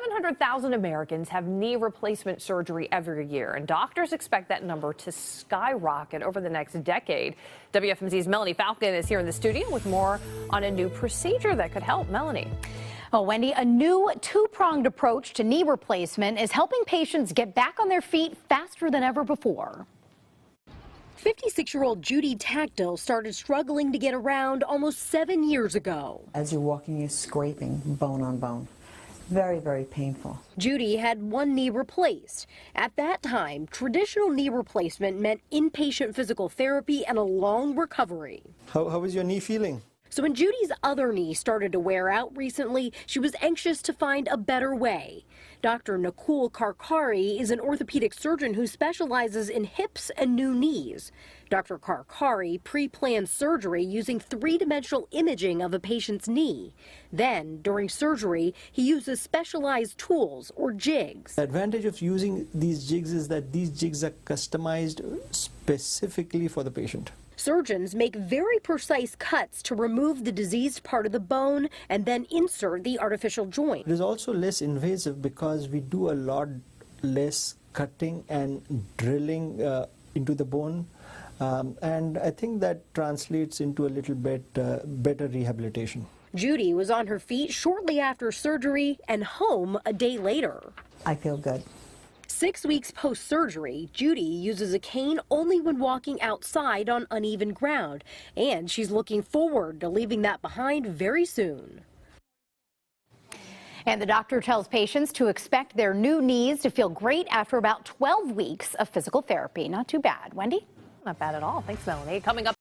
700,000 Americans have knee replacement surgery every year, and doctors expect that number to skyrocket over the next decade. WFMZ's Melanie Falcon is here in the studio with more on a new procedure that could help. Melanie. Oh, Wendy, a new two-pronged approach to knee replacement is helping patients get back on their feet faster than ever before. 56-year-old Judy Tactile started struggling to get around almost 7 years ago. As you're walking, you're scraping bone on bone. Very, very painful. Judy had one knee replaced. At that time, traditional knee replacement meant inpatient physical therapy and a long recovery. How was your knee feeling? So when Judy's other knee started to wear out recently, she was anxious to find a better way. Dr. Nakul Karkare is an orthopedic surgeon who specializes in hips and new knees. Dr. Karkare pre-planned surgery using three-dimensional imaging of a patient's knee. Then, during surgery, he uses specialized tools or jigs. The advantage of using these jigs is that these jigs are customized specifically for the patient. Surgeons make very precise cuts to remove the diseased part of the bone and then insert the artificial joint. It is also less invasive because we do a lot less cutting and drilling into the bone. And I think that translates into a little bit better rehabilitation. Judy was on her feet shortly after surgery and home a day later. I feel good. 6 weeks post-surgery, Judy uses a cane only when walking outside on uneven ground, and she's looking forward to leaving that behind very soon. And the doctor tells patients to expect their new knees to feel great after about 12 weeks of physical therapy. Not too bad. Wendy? Not bad at all. Thanks, Melanie. Coming up.